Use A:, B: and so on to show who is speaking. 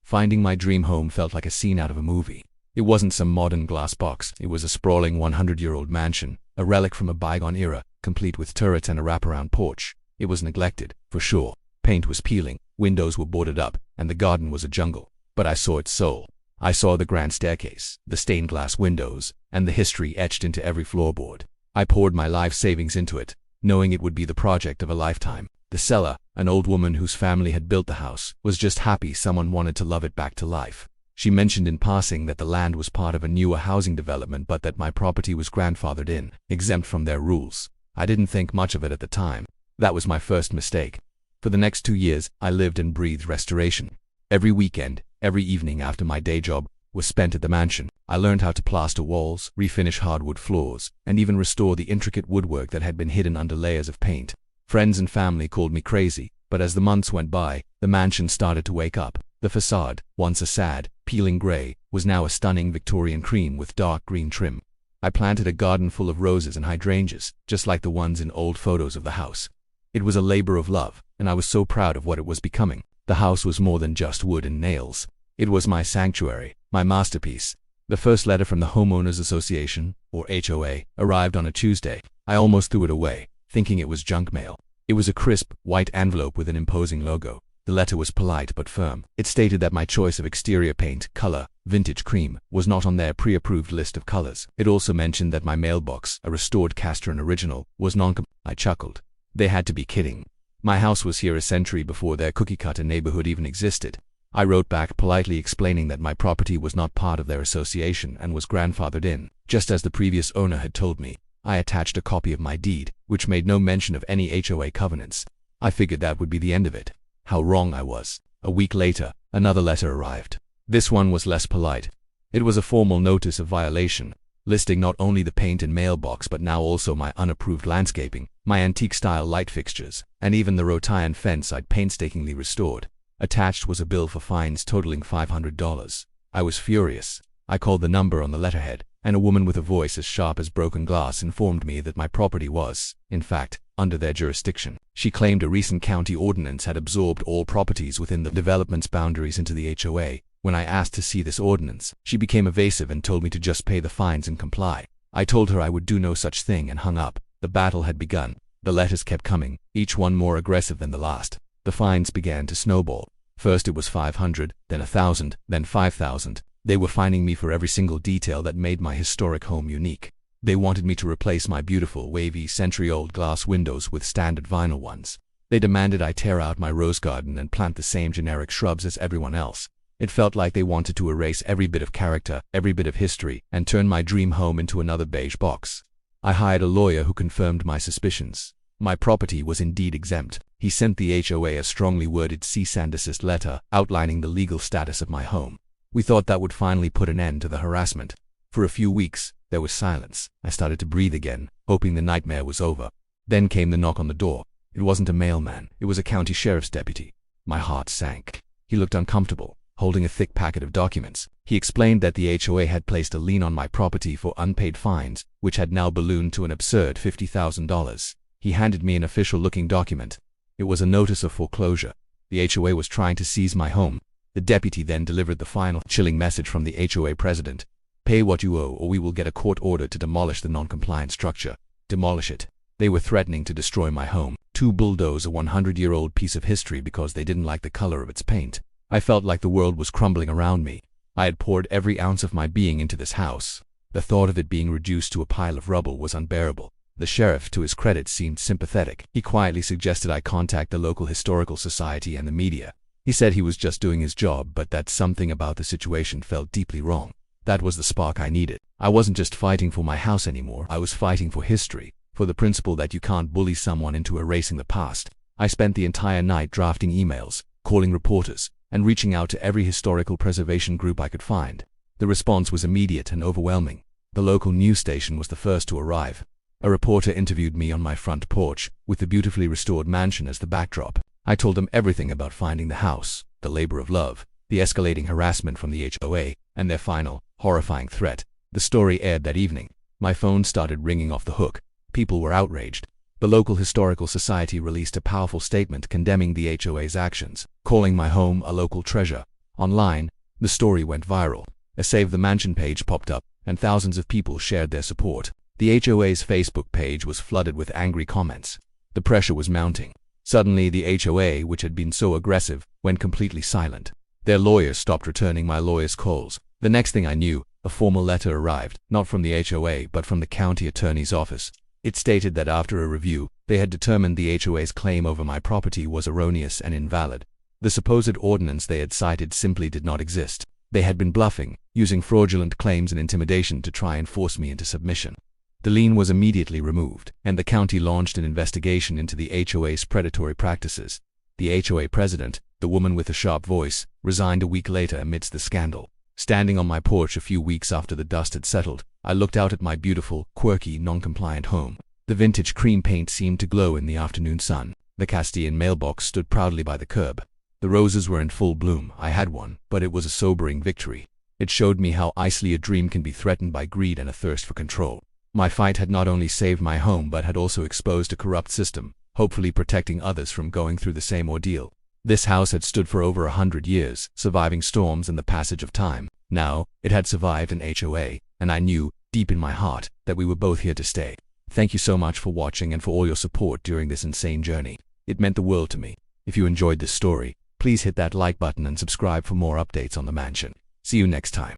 A: Finding my dream home felt like a scene out of a movie. It wasn't some modern glass box. It was a sprawling 100-year-old mansion, a relic from a bygone era, complete with turrets and a wraparound porch. It was neglected, for sure. Paint was peeling, windows were boarded up, and the garden was a jungle. But I saw its soul. I saw the grand staircase, the stained glass windows, and the history etched into every floorboard. I poured my life savings into it, knowing it would be the project of a lifetime. The seller, an old woman whose family had built the house, was just happy someone wanted to love it back to life. She mentioned in passing that the land was part of a newer housing development but that my property was grandfathered in, exempt from their rules. I didn't think much of it at the time. That was my first mistake. For the next 2 years, I lived and breathed restoration. Every weekend, every evening after my day job was spent at the mansion. I learned how to plaster walls, refinish hardwood floors, and even restore the intricate woodwork that had been hidden under layers of paint. Friends and family called me crazy, but as the months went by, the mansion started to wake up. The facade, once a sad, peeling gray, was now a stunning Victorian cream with dark green trim. I planted a garden full of roses and hydrangeas, just like the ones in old photos of the house. It was a labor of love, and I was so proud of what it was becoming. The house was more than just wood and nails. It was my sanctuary, my masterpiece. The first letter from the Homeowners Association, or HOA, arrived on a Tuesday. I almost threw it away, thinking it was junk mail. It was a crisp, white envelope with an imposing logo. The letter was polite but firm. It stated that my choice of exterior paint, color, vintage cream, was not on their pre-approved list of colors. It also mentioned that my mailbox, a restored Castron original, was non-compliant. I chuckled. They had to be kidding. My house was here a century before their cookie-cutter neighborhood even existed. I wrote back politely explaining that my property was not part of their association and was grandfathered in, just as the previous owner had told me. I attached a copy of my deed, which made no mention of any HOA covenants. I figured that would be the end of it. How wrong I was. A week later, another letter arrived. This one was less polite. It was a formal notice of violation, listing not only the paint and mailbox but now also my unapproved landscaping, my antique-style light fixtures, and even the wrought iron fence I'd painstakingly restored. Attached was a bill for fines totaling $500. I was furious. I called the number on the letterhead, and a woman with a voice as sharp as broken glass informed me that my property was, in fact, under their jurisdiction. She claimed a recent county ordinance had absorbed all properties within the development's boundaries into the HOA. When I asked to see this ordinance, she became evasive and told me to just pay the fines and comply. I told her I would do no such thing and hung up. The battle had begun. The letters kept coming, each one more aggressive than the last. The fines began to snowball. First it was $500, then $1,000, then $5,000. They were fining me for every single detail that made my historic home unique. They wanted me to replace my beautiful, wavy, century-old glass windows with standard vinyl ones. They demanded I tear out my rose garden and plant the same generic shrubs as everyone else. It felt like they wanted to erase every bit of character, every bit of history, and turn my dream home into another beige box. I hired a lawyer who confirmed my suspicions. My property was indeed exempt. He sent the HOA a strongly worded cease and desist letter outlining the legal status of my home. We thought that would finally put an end to the harassment. For a few weeks, there was silence. I started to breathe again, hoping the nightmare was over. Then came the knock on the door. It wasn't a mailman. It was a county sheriff's deputy. My heart sank. He looked uncomfortable, holding a thick packet of documents. He explained that the HOA had placed a lien on my property for unpaid fines, which had now ballooned to an absurd $50,000. He handed me an official-looking document. It was a notice of foreclosure. The HOA was trying to seize my home. The deputy then delivered the final, chilling message from the HOA president. Pay what you owe or we will get a court order to demolish the non-compliant structure. Demolish it. They were threatening to destroy my home, to bulldoze a 100-year-old piece of history because they didn't like the color of its paint. I felt like the world was crumbling around me. I had poured every ounce of my being into this house. The thought of it being reduced to a pile of rubble was unbearable. The sheriff, to his credit, seemed sympathetic. He quietly suggested I contact the local historical society and the media. He said he was just doing his job, but that something about the situation felt deeply wrong. That was the spark I needed. I wasn't just fighting for my house anymore. I was fighting for history, for the principle that you can't bully someone into erasing the past. I spent the entire night drafting emails, calling reporters, and reaching out to every historical preservation group I could find. The response was immediate and overwhelming. The local news station was the first to arrive. A reporter interviewed me on my front porch, with the beautifully restored mansion as the backdrop. I told them everything about finding the house, the labor of love, the escalating harassment from the HOA, and their final, horrifying threat. The story aired that evening. My phone started ringing off the hook. People were outraged. The local historical society released a powerful statement condemning the HOA's actions, calling my home a local treasure. Online, the story went viral. A Save the Mansion page popped up, and thousands of people shared their support. The HOA's Facebook page was flooded with angry comments. The pressure was mounting. Suddenly, the HOA, which had been so aggressive, went completely silent. Their lawyers stopped returning my lawyer's calls. The next thing I knew, a formal letter arrived, not from the HOA but from the county attorney's office. It stated that after a review, they had determined the HOA's claim over my property was erroneous and invalid. The supposed ordinance they had cited simply did not exist. They had been bluffing, using fraudulent claims and intimidation to try and force me into submission. The lien was immediately removed, and the county launched an investigation into the HOA's predatory practices. The HOA president, the woman with the sharp voice, resigned a week later amidst the scandal. Standing on my porch a few weeks after the dust had settled, I looked out at my beautiful, quirky, non-compliant home. The vintage cream paint seemed to glow in the afternoon sun. The Castilian mailbox stood proudly by the curb. The roses were in full bloom. I had one, but it was a sobering victory. It showed me how easily a dream can be threatened by greed and a thirst for control. My fight had not only saved my home but had also exposed a corrupt system, hopefully protecting others from going through the same ordeal. This house had stood for over 100 years, surviving storms and the passage of time. Now, it had survived an HOA, and I knew, deep in my heart, that we were both here to stay. Thank you so much for watching and for all your support during this insane journey. It meant the world to me. If you enjoyed this story, please hit that like button and subscribe for more updates on the mansion. See you next time.